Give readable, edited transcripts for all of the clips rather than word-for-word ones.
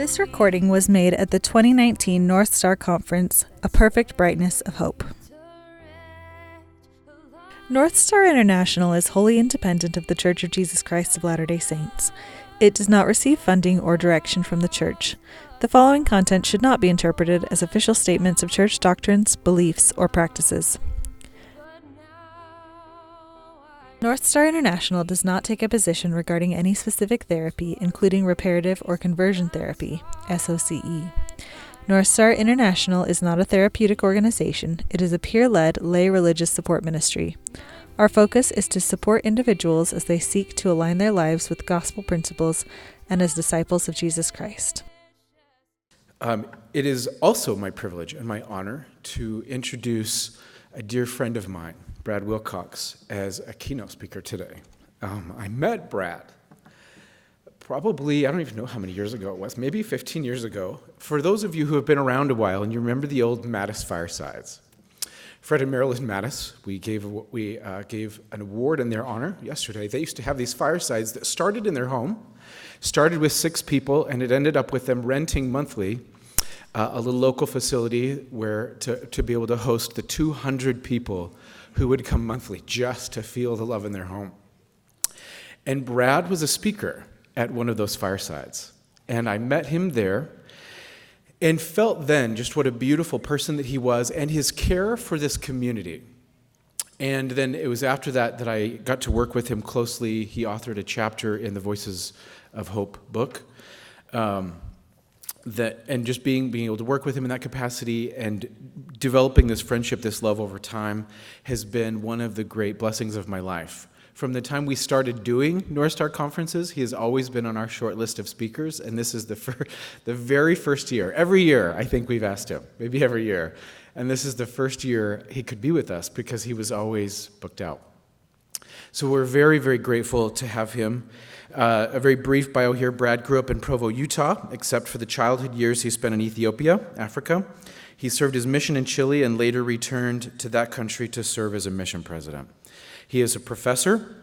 This recording was made at the 2019 North Star Conference, A Perfect Brightness of Hope. North Star International is wholly independent of the Church of Jesus Christ of Latter-day Saints. It does not receive funding or direction from the Church. The following content should not be interpreted as official statements of Church doctrines, beliefs, or practices. North Star International does not take a position regarding any specific therapy, including reparative or conversion therapy, SOCE. North Star International is not a therapeutic organization. It is a peer-led lay religious support ministry. Our focus is to support individuals as they seek to align their lives with gospel principles and as disciples of Jesus Christ. It is also my privilege and my honor to introduce a dear friend of mine, Brad Wilcox, as a keynote speaker today. I met Brad probably, I don't even know how many years ago it was, maybe 15 years ago. For those of you who have been around a while and you remember the old Mattis firesides, Fred and Marilyn Mattis, we gave an award in their honor yesterday. They used to have these firesides that started in their home, started with 6 people, and it ended up with them renting monthly a little local facility where to be able to host the 200 people who would come monthly just to feel the love in their home. And Brad was a speaker at one of those firesides. And I met him there and felt then just what a beautiful person that he was and his care for this community. And then it was after that I got to work with him closely. He authored a chapter in the Voices of Hope book. And just being able to work with him in that capacity and developing this friendship, this love over time, has been one of the great blessings of my life. From the time we started doing North Star conferences, he has always been on our short list of speakers, and this is the very first year. Every year, I think we've asked him, maybe every year, and this is the first year he could be with us because he was always booked out. So we're very, very grateful to have him. A very brief bio here. Brad grew up in Provo, Utah, except for the childhood years he spent in Ethiopia, Africa. He served his mission in Chile and later returned to that country to serve as a mission president. He is a professor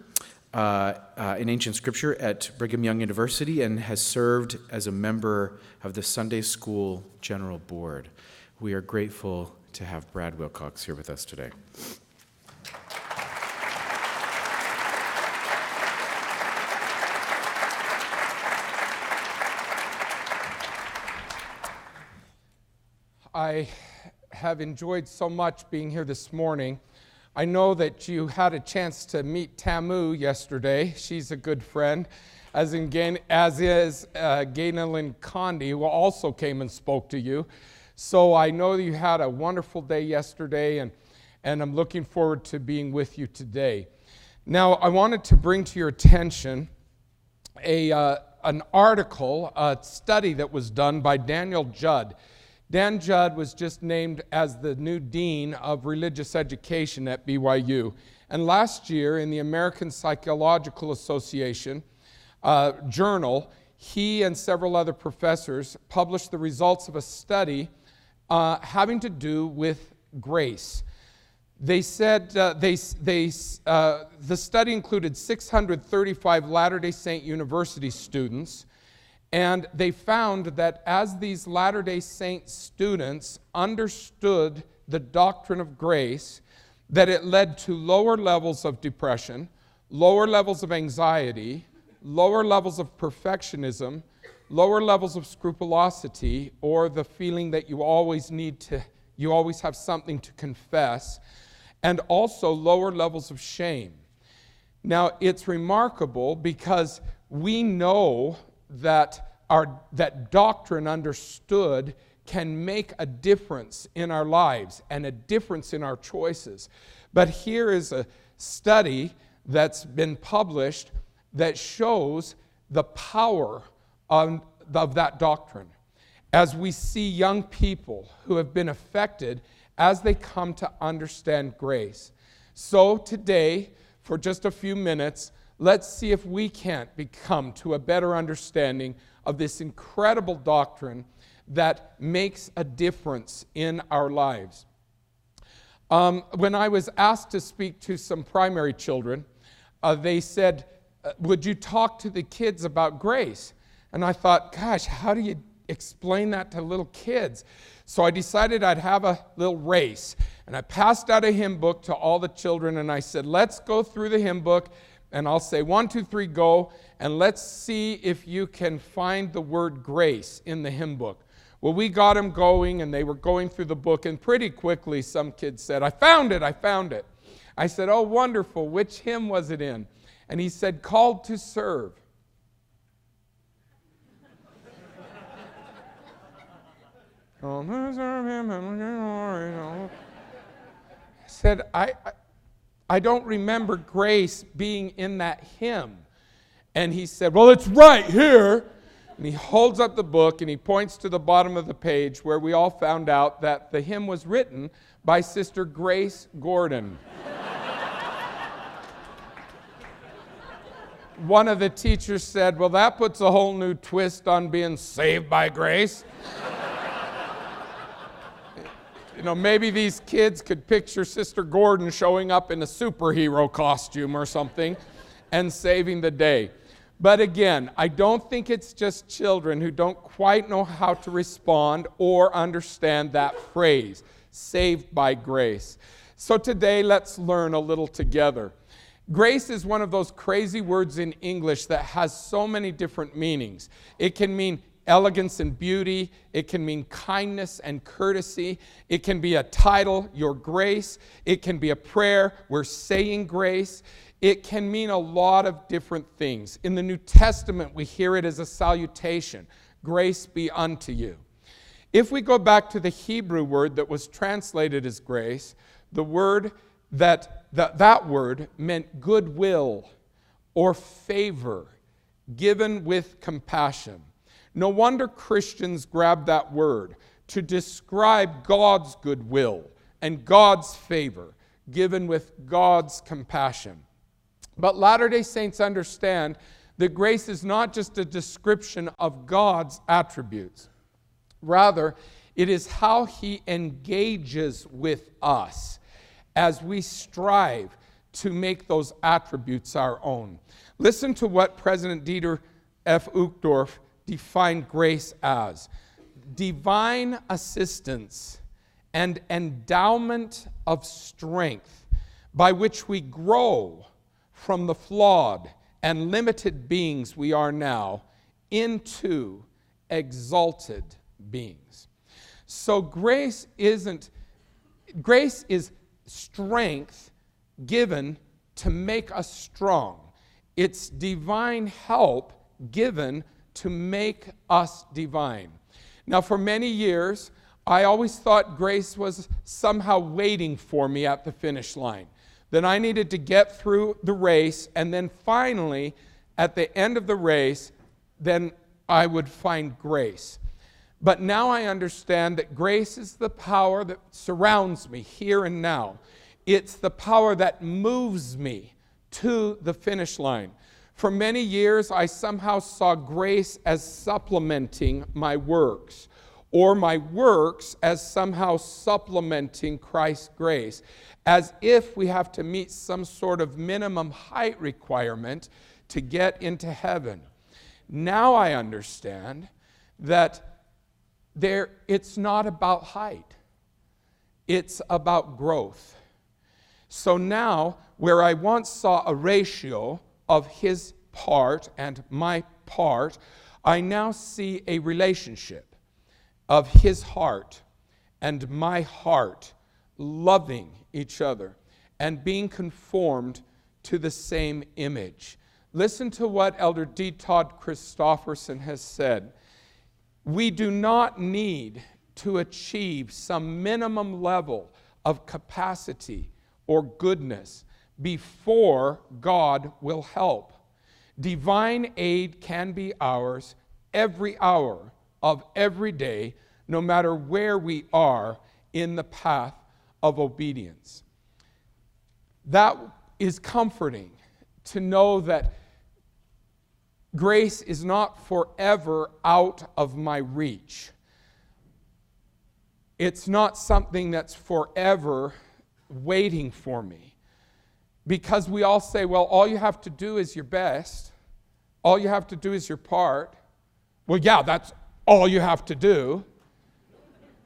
in ancient scripture at Brigham Young University and has served as a member of the Sunday School General Board. We are grateful to have Brad Wilcox here with us today. I have enjoyed so much being here this morning. I know that you had a chance to meet Tamu yesterday. She's a good friend, as is Gaynalyn Condi, who also came and spoke to you. So I know that you had a wonderful day yesterday, and I'm looking forward to being with you today. Now, I wanted to bring to your attention an article, a study that was done by Daniel Judd. Dan Judd was just named as the new dean of religious education at BYU. And last year, in the American Psychological Association journal, he and several other professors published the results of a study having to do with grace. They said the study included 635 Latter-day Saint University students, and they found that as these Latter-day Saint students understood the doctrine of grace, that it led to lower levels of depression, lower levels of anxiety, lower levels of perfectionism, lower levels of scrupulosity, or the feeling that you always have something to confess, and also lower levels of shame. Now, it's remarkable because we know that doctrine understood can make a difference in our lives and a difference in our choices. But here is a study that's been published that shows the power of that doctrine. As we see young people who have been affected as they come to understand grace. So today, for just a few minutes, let's see if we can't come to a better understanding of this incredible doctrine that makes a difference in our lives. When I was asked to speak to some primary children, they said, would you talk to the kids about grace? And I thought, gosh, how do explain that to little kids. So I decided I'd have a little race. And I passed out a hymn book to all the children, and I said, let's go through the hymn book, and I'll say 1, 2, 3, go, and let's see if you can find the word grace in the hymn book. Well, we got them going, and they were going through the book, and pretty quickly some kid said, I found it. I said, oh, wonderful. Which hymn was it in? And he said, Called to Serve. I said, I don't remember grace being in that hymn. And he said, well, it's right here. And he holds up the book and he points to the bottom of the page where we all found out that the hymn was written by Sister Grace Gordon. One of the teachers said, well, that puts a whole new twist on being saved by grace. Maybe these kids could picture Sister Gordon showing up in a superhero costume or something and saving the day. But again, I don't think it's just children who don't quite know how to respond or understand that phrase, saved by grace. So today, let's learn a little together. Grace is one of those crazy words in English that has so many different meanings. It can mean elegance and beauty. It can mean kindness and courtesy. It can be a title, Your Grace. It can be a prayer, We're saying grace. It can mean a lot of different things. In the New Testament, we hear it as a salutation, grace be unto you. If we go back to the Hebrew word that was translated as grace, the word that word meant goodwill or favor given with compassion. No wonder Christians grab that word to describe God's goodwill and God's favor given with God's compassion. But Latter-day Saints understand that grace is not just a description of God's attributes. Rather, it is how He engages with us as we strive to make those attributes our own. Listen to what President Dieter F. Uchtdorf defined grace as: divine assistance and endowment of strength by which we grow from the flawed and limited beings we are now into exalted beings. So grace is strength given to make us strong. It's divine help given to make us divine. Now, for many years, I always thought grace was somehow waiting for me at the finish line. Then I needed to get through the race, and then finally, at the end of the race, then I would find grace. But now I understand that grace is the power that surrounds me here and now. It's the power that moves me to the finish line. For many years, I somehow saw grace as supplementing my works, or my works as somehow supplementing Christ's grace, as if we have to meet some sort of minimum height requirement to get into heaven. Now I understand that it's not about height. It's about growth. So now, where I once saw a ratio of His part and my part, I now see a relationship of His heart and my heart loving each other and being conformed to the same image. Listen to what Elder D. Todd Christofferson has said. We do not need to achieve some minimum level of capacity or goodness before God will help. Divine aid can be ours every hour of every day, no matter where we are in the path of obedience. That is comforting to know that grace is not forever out of my reach. It's not something that's forever waiting for me. Because we all say, well, all you have to do is your best. All you have to do is your part. Well, yeah, all you have to do.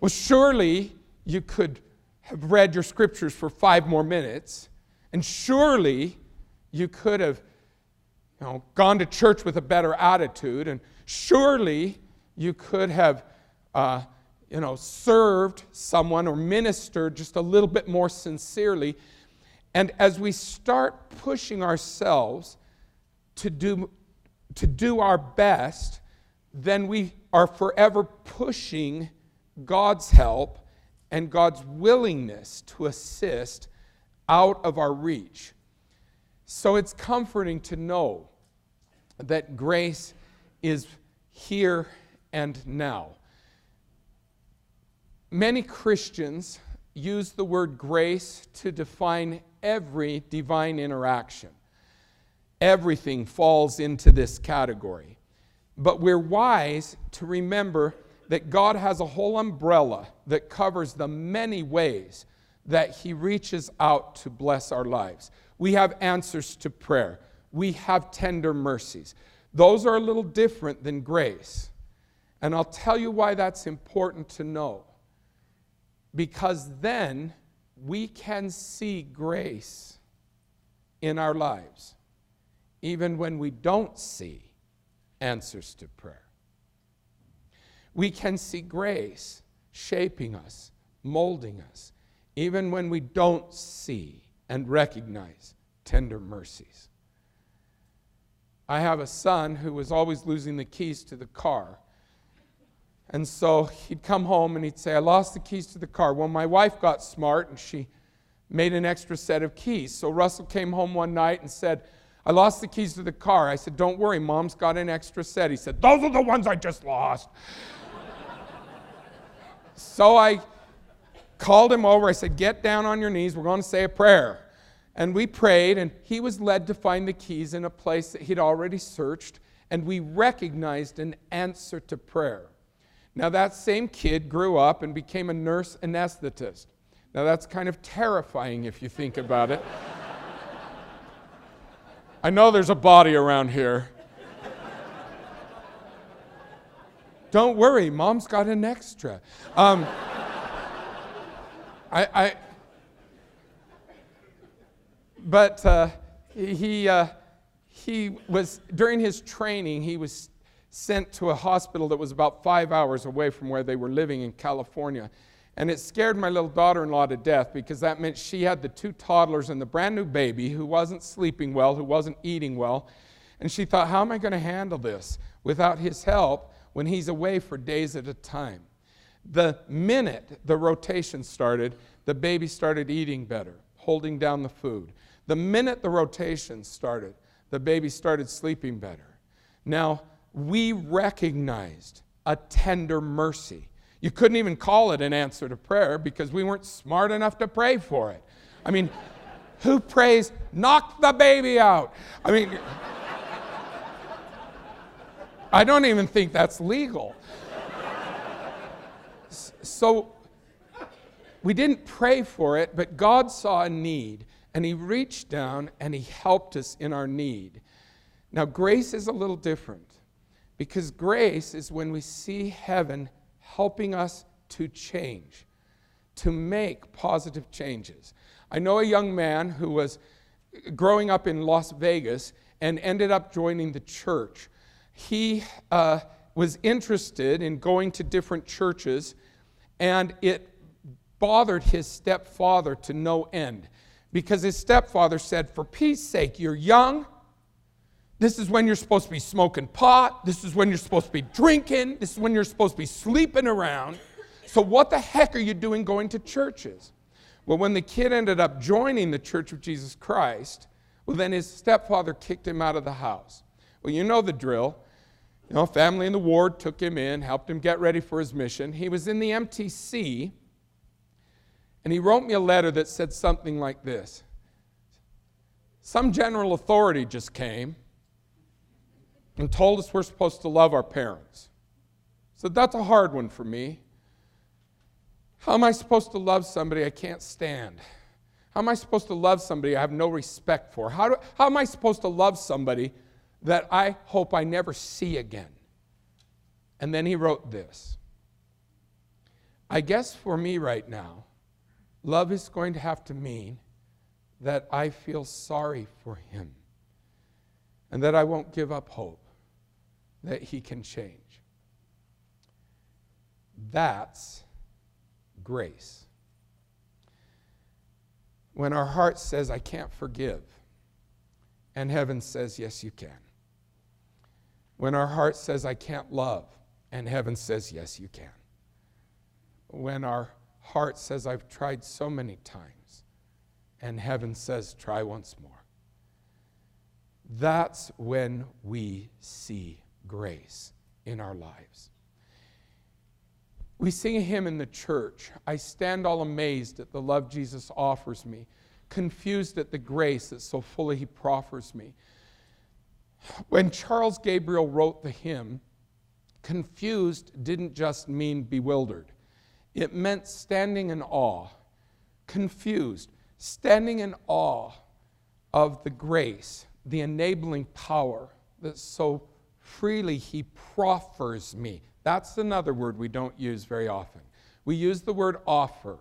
Well, surely you could have read your scriptures for 5 more minutes, and surely you could have gone to church with a better attitude, and surely you could have served someone or ministered just a little bit more sincerely. And as we start pushing ourselves to do our best, then we are forever pushing God's help and God's willingness to assist out of our reach. So it's comforting to know that grace is here and now. Many Christians use the word grace to define every divine interaction. Everything falls into this category. But we're wise to remember that God has a whole umbrella that covers the many ways that He reaches out to bless our lives. We have answers to prayer. We have tender mercies. Those are a little different than grace. And I'll tell you why that's important to know. Because then we can see grace in our lives, even when we don't see answers to prayer. We can see grace shaping us, molding us, even when we don't see and recognize tender mercies. I have a son who was always losing the keys to the car. And so he'd come home and he'd say, I lost the keys to the car. Well, my wife got smart and she made an extra set of keys. So Russell came home one night and said, I lost the keys to the car. I said, don't worry, Mom's got an extra set. He said, those are the ones I just lost. So I called him over. I said, get down on your knees. We're going to say a prayer. And we prayed, and he was led to find the keys in a place that he'd already searched, and we recognized an answer to prayer. Now, that same kid grew up and became a nurse anesthetist. Now, that's kind of terrifying if you think about it. I know there's a body around here. Don't worry, Mom's got an extra. But he was, during his training, he was sent to a hospital that was about 5 hours away from where they were living in California. And it scared my little daughter-in-law to death because that meant she had the 2 toddlers and the brand new baby who wasn't sleeping well, who wasn't eating well. And she thought, how am I going to handle this without his help when he's away for days at a time? The minute the rotation started, the baby started eating better, holding down the food. The minute the rotation started, the baby started sleeping better. Now, we recognized a tender mercy. You couldn't even call it an answer to prayer because we weren't smart enough to pray for it. I mean, who prays, knock the baby out? I mean, I don't even think that's legal. So we didn't pray for it, but God saw a need, and He reached down and He helped us in our need. Now, grace is a little different because grace is when we see heaven helping us to change, to make positive changes. I know a young man who was growing up in Las Vegas and ended up joining the church. He was interested in going to different churches, and it bothered his stepfather to no end because his stepfather said, for peace sake, you're young. This is when you're supposed to be smoking pot. This is when you're supposed to be drinking. This is when you're supposed to be sleeping around. So what the heck are you doing going to churches? Well, when the kid ended up joining the Church of Jesus Christ, well, then his stepfather kicked him out of the house. Well, you know the drill. You know, family in the ward took him in, helped him get ready for his mission. He was in the MTC, and he wrote me a letter that said something like this. Some general authority just came and told us we're supposed to love our parents. So that's a hard one for me. How am I supposed to love somebody I can't stand? How am I supposed to love somebody I have no respect for? How am I supposed to love somebody that I hope I never see again? And then he wrote this. I guess for me right now, love is going to have to mean that I feel sorry for him and that I won't give up hope that he can change. That's grace. When our heart says, I can't forgive, and heaven says, yes, you can. When our heart says, I can't love, and heaven says, yes, you can. When our heart says, I've tried so many times, and heaven says, try once more. That's when we see grace in our lives. We sing a hymn in the church, I stand all amazed at the love Jesus offers me, confused at the grace that so fully he proffers me. When Charles Gabriel wrote the hymn, confused didn't just mean bewildered. It meant standing in awe. Confused, standing in awe of the grace, the enabling power that so freely he proffers me. That's another word we don't use very often. We use the word offer,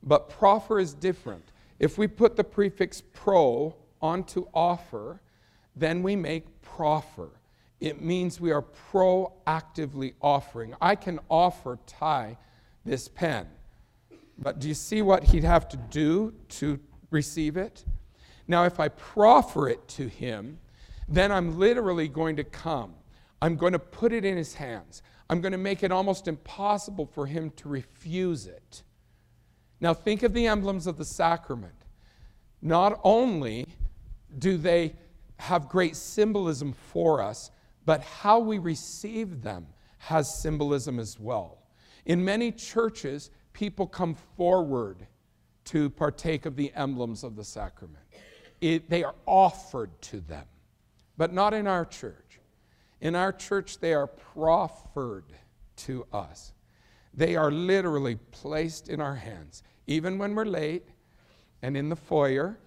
but proffer is different. If we put the prefix pro onto offer, then we make proffer. It means we are proactively offering. I can offer Ty this pen, but do you see what he'd have to do to receive it? Now, if I proffer it to him, then I'm literally going to come. I'm going to put it in his hands. I'm going to make it almost impossible for him to refuse it. Now, think of the emblems of the sacrament. Not only do they have great symbolism for us, but how we receive them has symbolism as well. In many churches, people come forward to partake of the emblems of the sacrament. They are offered to them, but not in our church. In our church, they are proffered to us. They are literally placed in our hands, even when we're late and in the foyer.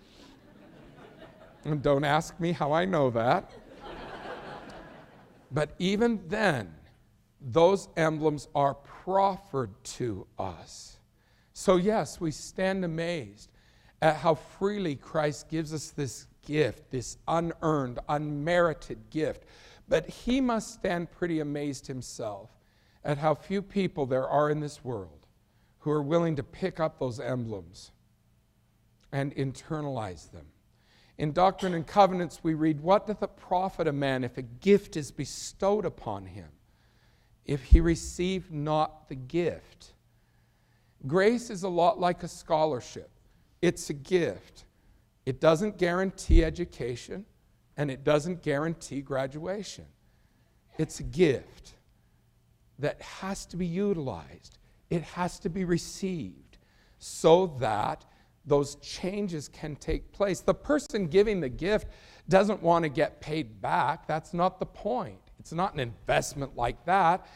And don't ask me how I know that. But even then, those emblems are proffered to us. So yes, we stand amazed at how freely Christ gives us this gift, this unearned, unmerited gift. But he must stand pretty amazed himself at how few people there are in this world who are willing to pick up those emblems and internalize them. In Doctrine and Covenants, we read, what doth it profit a man if a gift is bestowed upon him, if he receive not the gift? Grace is a lot like a scholarship. It's a gift. It doesn't guarantee education, and it doesn't guarantee graduation. It's a gift that has to be utilized. It has to be received so that those changes can take place. The person giving the gift doesn't want to get paid back. That's not the point. It's not an investment like that.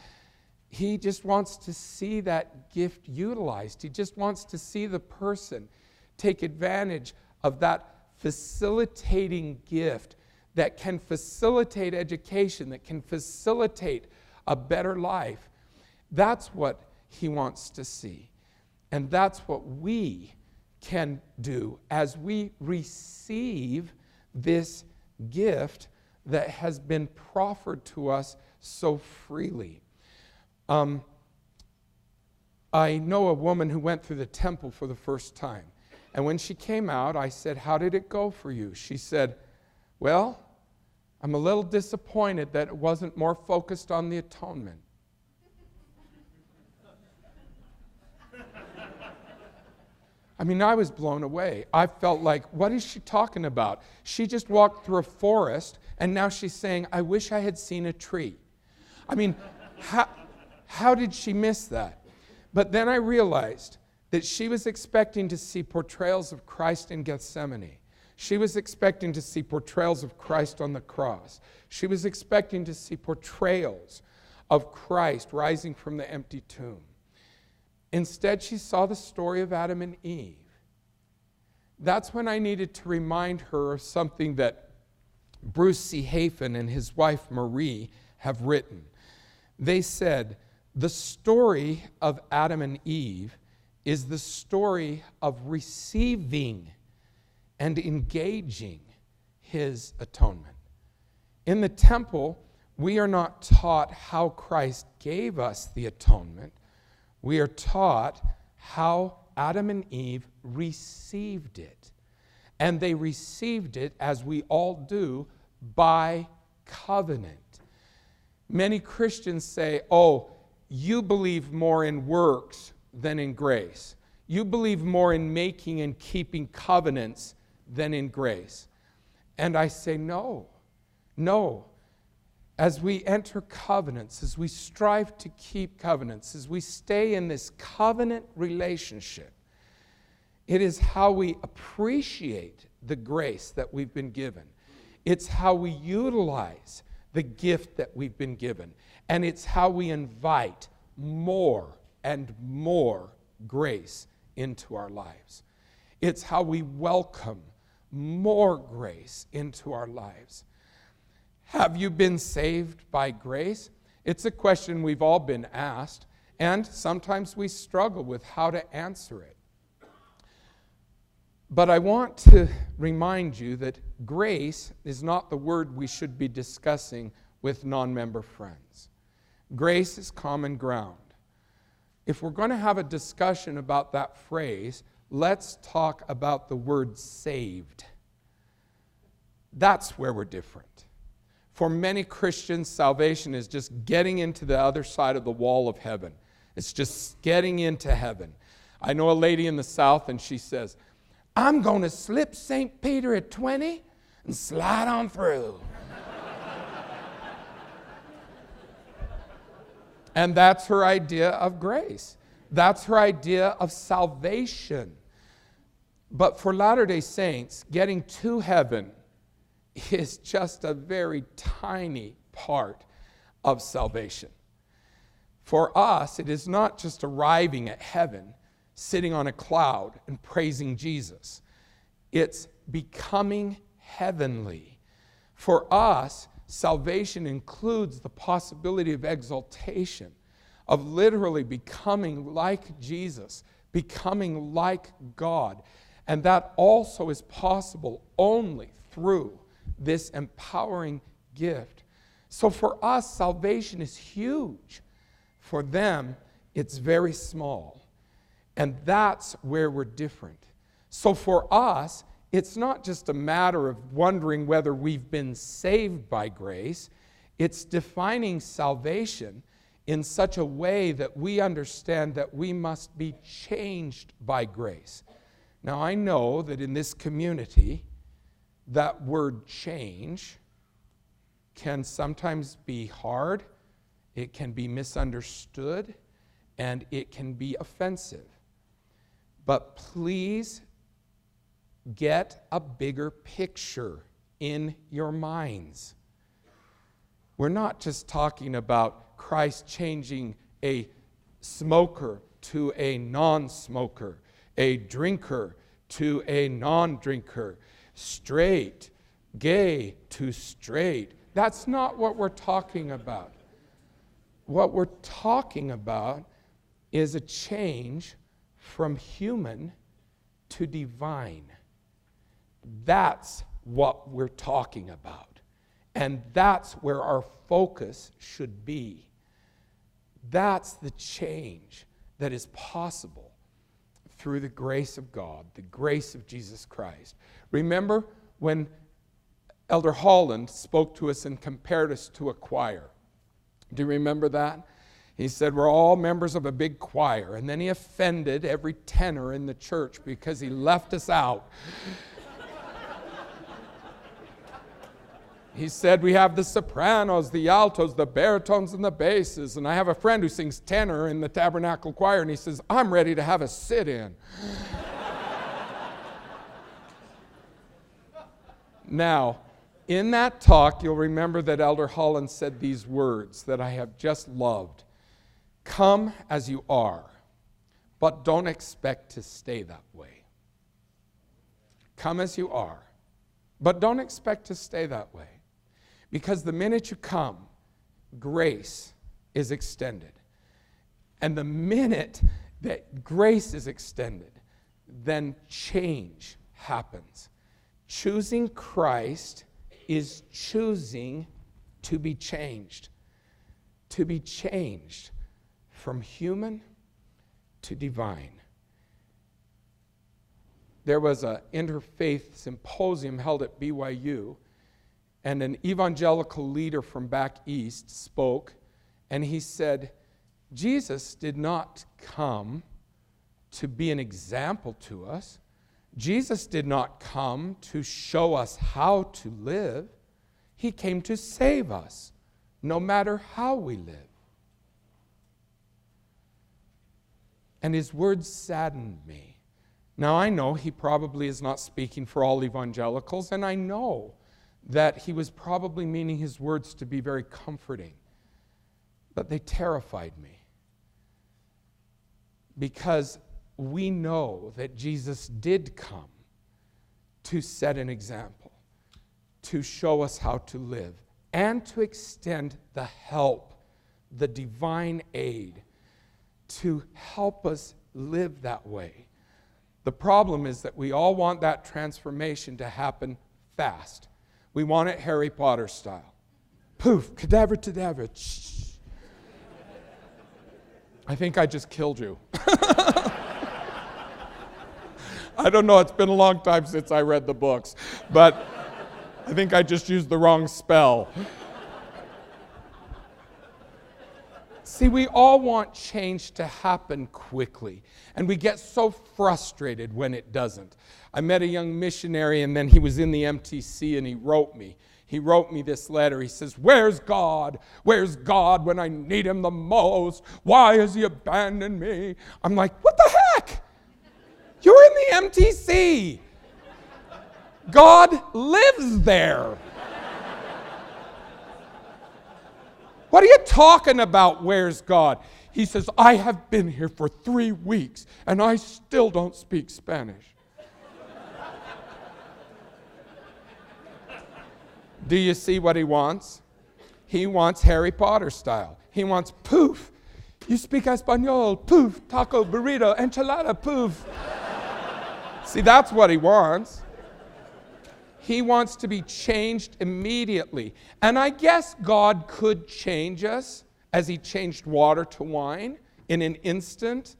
He just wants to see that gift utilized. He just wants to see the person take advantage of that facilitating gift that can facilitate education, that can facilitate a better life. That's what he wants to see. And that's what we can do as we receive this gift that has been proffered to us so freely. I know a woman who went through the temple for the first time. And when she came out, I said, how did it go for you? She said, well, I'm a little disappointed that it wasn't more focused on the atonement. I mean, I was blown away. I felt like, what is she talking about? She just walked through a forest, and now she's saying, I wish I had seen a tree. I mean, how did she miss that? But then I realized that she was expecting to see portrayals of Christ in Gethsemane. She was expecting to see portrayals of Christ on the cross. She was expecting to see portrayals of Christ rising from the empty tomb. Instead, she saw the story of Adam and Eve. That's when I needed to remind her of something that Bruce C. Hafen and his wife Marie have written. They said, the story of Adam and Eve is the story of receiving and engaging his atonement. In the temple, we are not taught how Christ gave us the atonement. We are taught how Adam and Eve received it. And they received it, as we all do, by covenant. Many Christians say, oh, you believe more in works than in grace. You believe more in making and keeping covenants than in grace. And I say, no. As we enter covenants, as we strive to keep covenants, as we stay in this covenant relationship, it is how we appreciate the grace that we've been given. It's how we utilize the gift that we've been given. And it's how we invite more and more grace into our lives. It's how we welcome more grace into our lives. Have you been saved by grace? It's a question we've all been asked, and sometimes we struggle with how to answer it. But I want to remind you that grace is not the word we should be discussing with non-member friends. Grace is common ground. If we're going to have a discussion about that phrase, let's talk about the word saved. That's where we're different. For many Christians, salvation is just getting into the other side of the wall of heaven. It's just getting into heaven. I know a lady in the South, and she says, I'm going to slip St. Peter at 20 and slide on through. And that's her idea of grace. That's her idea of salvation. But for Latter-day Saints, getting to heaven is just a very tiny part of salvation. For us, it is not just arriving at heaven, sitting on a cloud and praising Jesus. It's becoming heavenly. For us, salvation includes the possibility of exaltation, of literally becoming like Jesus, becoming like God. And that also is possible only through this empowering gift. So for us, salvation is huge. For them, it's very small. And that's where we're different. So for us, it's not just a matter of wondering whether we've been saved by grace. It's defining salvation in such a way that we understand that we must be changed by grace. Now, I know that in this community, that word change can sometimes be hard, it can be misunderstood, and it can be offensive. But please get a bigger picture in your minds. We're not just talking about Christ changing a smoker to a non-smoker, a drinker to a non-drinker, straight, gay to straight. That's not what we're talking about. What we're talking about is a change from human to divine. That's what we're talking about. And that's where our focus should be. That's the change that is possible through the grace of God, the grace of Jesus Christ. Remember when Elder Holland spoke to us and compared us to a choir? Do you remember that? He said, we're all members of a big choir. And then he offended every tenor in the church because he left us out. He said, we have the sopranos, the altos, the baritones, and the basses. And I have a friend who sings tenor in the tabernacle choir, and he says, I'm ready to have a sit-in. Now, in that talk, you'll remember that Elder Holland said these words that I have just loved. Come as you are, but don't expect to stay that way. Come as you are, but don't expect to stay that way. Because the minute you come, grace is extended. And the minute that grace is extended, then change happens. Choosing Christ is choosing to be changed. To be changed from human to divine. There was an interfaith symposium held at BYU, and an evangelical leader from back east spoke, and he said, Jesus did not come to be an example to us. Jesus did not come to show us how to live. He came to save us, no matter how we live. And his words saddened me. Now, I know he probably is not speaking for all evangelicals, and I know that he was probably meaning his words to be very comforting. But they terrified me. Because we know that Jesus did come to set an example, to show us how to live, and to extend the help, the divine aid, to help us live that way. The problem is that we all want that transformation to happen fast. We want it Harry Potter style. Poof, cadaver, cadaver. I think I just killed you. I don't know, it's been a long time since I read the books, but I think I just used the wrong spell. See, we all want change to happen quickly, and we get so frustrated when it doesn't. I met a young missionary, and then he was in the MTC, and he wrote me. He wrote me this letter. He says, "Where's God? Where's God when I need him the most? Why has he abandoned me?" I'm like, what the heck? You're in the MTC. God lives there. What are you talking about, where's God? He says, I have been here for 3 weeks and I still don't speak Spanish. Do you see what he wants? He wants Harry Potter style. He wants poof. You speak Espanol, poof, taco, burrito, enchilada, poof. See, that's what he wants. He wants to be changed immediately. And I guess God could change us as he changed water to wine in an instant.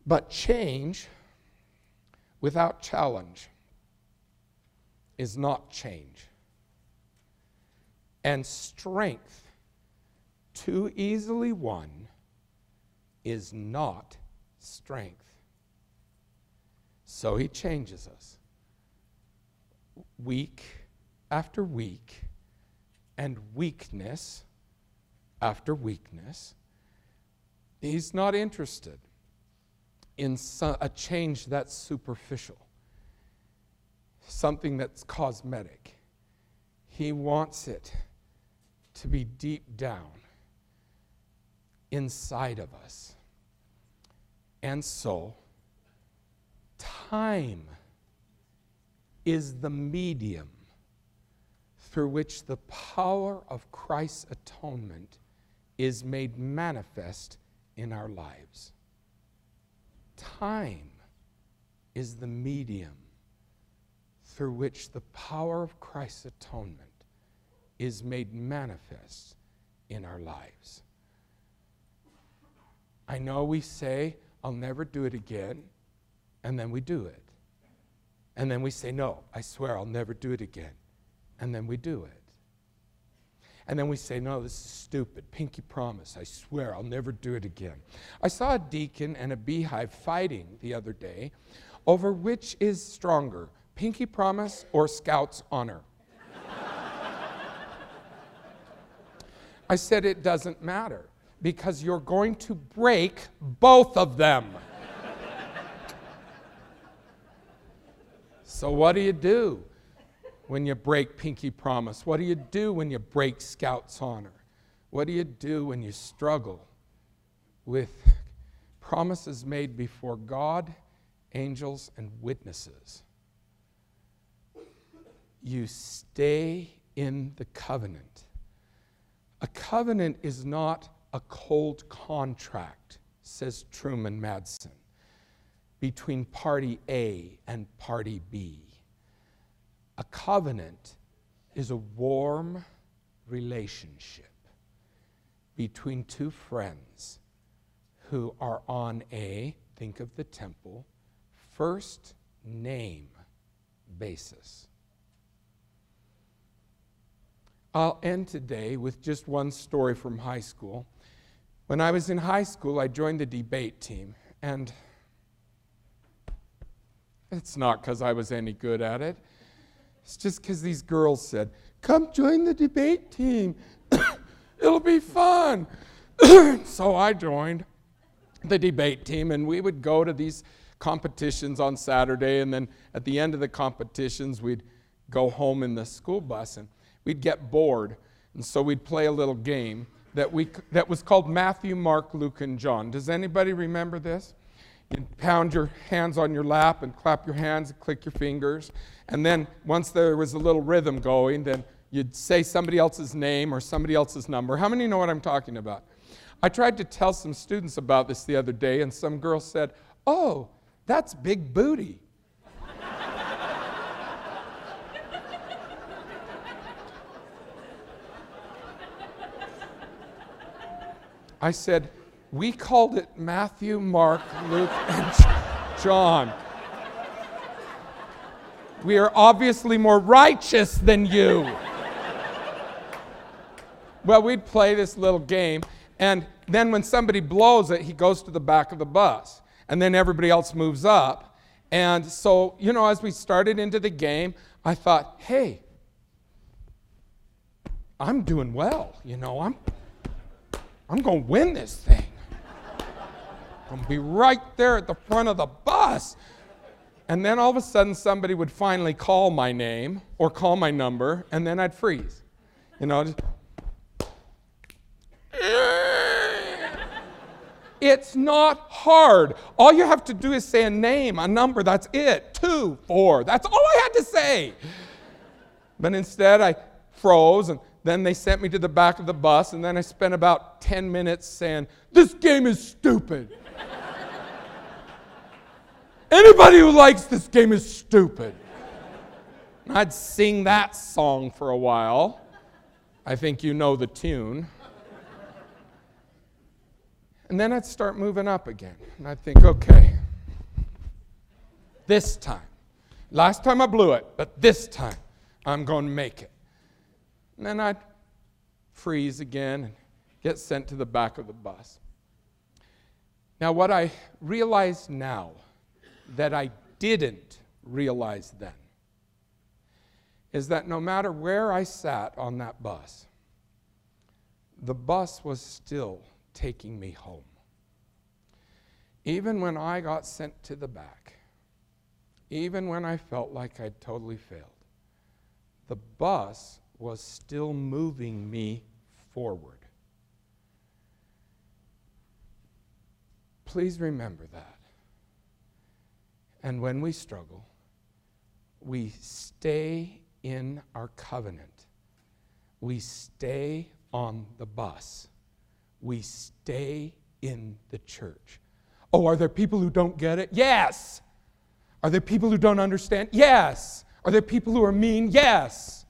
But change without challenge is not change. And strength too easily won is not strength. So he changes us. Week after week, and weakness after weakness. He's not interested in a change that's superficial, something that's cosmetic. He wants it to be deep down inside of us. And so, time is the medium through which the power of Christ's atonement is made manifest in our lives. Time is the medium through which the power of Christ's atonement is made manifest in our lives. I know we say, I'll never do it again, and then we do it. And then we say, no, I swear I'll never do it again. And then we do it. And then we say, no, this is stupid. Pinky promise. I swear I'll never do it again. I saw a deacon and a beehive fighting the other day over which is stronger, pinky promise or Scout's honor. I said it doesn't matter because you're going to break both of them. So what do you do when you break pinky promise? What do you do when you break Scout's honor? What do you do when you struggle with promises made before God, angels, and witnesses? You stay in the covenant A covenant is not a cold contract, says Truman Madsen, between party A and party B. A covenant is a warm relationship between two friends who are on a, think of the temple, first name basis. I'll end today with just one story from high school. When I was in high school, I joined the debate team, and it's not because I was any good at it. It's just because these girls said, "Come join the debate team. It'll be fun." So I joined the debate team, and we would go to these competitions on Saturday, and then at the end of the competitions, we'd go home in the school bus, and we'd get bored, and so we'd play a little game that was called Matthew, Mark, Luke, and John. Does anybody remember this? You'd pound your hands on your lap and clap your hands and click your fingers, and then once there was a little rhythm going, then you'd say somebody else's name or somebody else's number. How many know what I'm talking about? I tried to tell some students about this the other day, and some girl said, "Oh, that's big booty." I said, "We called it Matthew, Mark, Luke, and John. We are obviously more righteous than you." Well, we'd play this little game, and then when somebody blows it, he goes to the back of the bus, and then everybody else moves up. And so, as we started into the game, I thought, hey, I'm doing well, I'm going to win this thing. I'm going to be right there at the front of the bus. And then all of a sudden, somebody would finally call my name or call my number, and then I'd freeze. Just, it's not hard. All you have to do is say a name, a number, that's it. 2, 4, that's all I had to say. But instead, I froze, and then they sent me to the back of the bus, and then I spent about 10 minutes saying, "This game is stupid. Anybody who likes this game is stupid." And I'd sing that song for a while. I think you know the tune. And then I'd start moving up again. And I'd think, okay, this time. Last time I blew it, but this time I'm going to make it. And then I'd freeze again and get sent to the back of the bus. Now, what I realize now that I didn't realize then is that no matter where I sat on that bus, the bus was still taking me home. Even when I got sent to the back, even when I felt like I'd totally failed, the bus was still moving me forward. Please remember that. And when we struggle, we stay in our covenant. We stay on the bus. We stay in the church. Oh, are there people who don't get it? Yes. Are there people who don't understand? Yes. Are there people who are mean? Yes.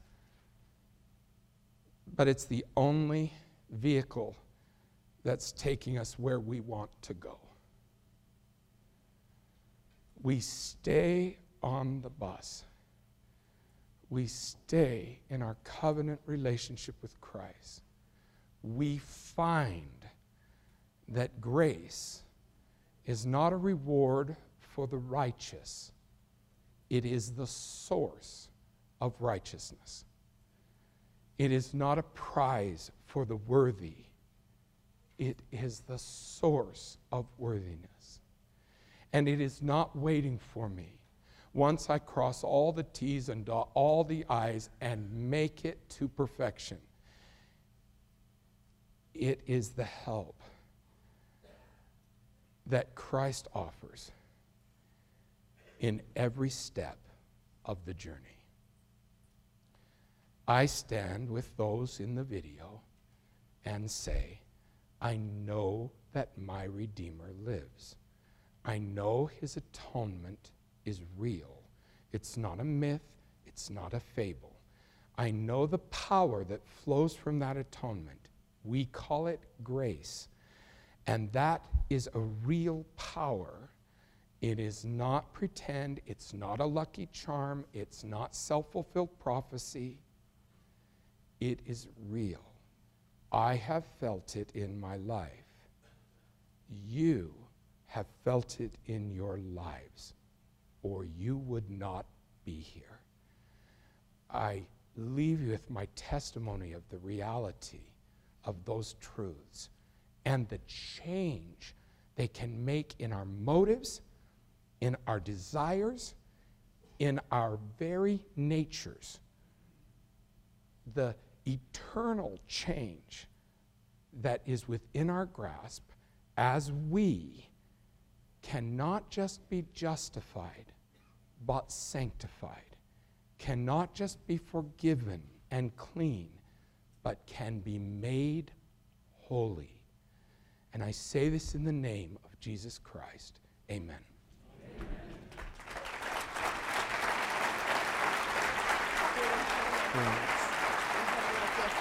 But it's the only vehicle that's taking us where we want to go. We stay on the bus. We stay in our covenant relationship with Christ. We find that grace is not a reward for the righteous. It is the source of righteousness. It is not a prize for the worthy. It is the source of worthiness. And it is not waiting for me once I cross all the T's and dot all the I's and make it to perfection. It is the help that Christ offers in every step of the journey. I stand with those in the video and say, I know that my Redeemer lives. I know his atonement is real. It's not a myth. It's not a fable. I know the power that flows from that atonement. We call it grace. And that is a real power. It is not pretend. It's not a lucky charm. It's not self-fulfilled prophecy. It is real. I have felt it in my life. You have felt it in your lives, or you would not be here. I leave you with my testimony of the reality of those truths and the change they can make in our motives, in our desires, in our very natures. The eternal change that is within our grasp as we cannot just be justified, but sanctified, cannot just be forgiven and clean, but can be made holy. And I say this in the name of Jesus Christ. Amen. Amen.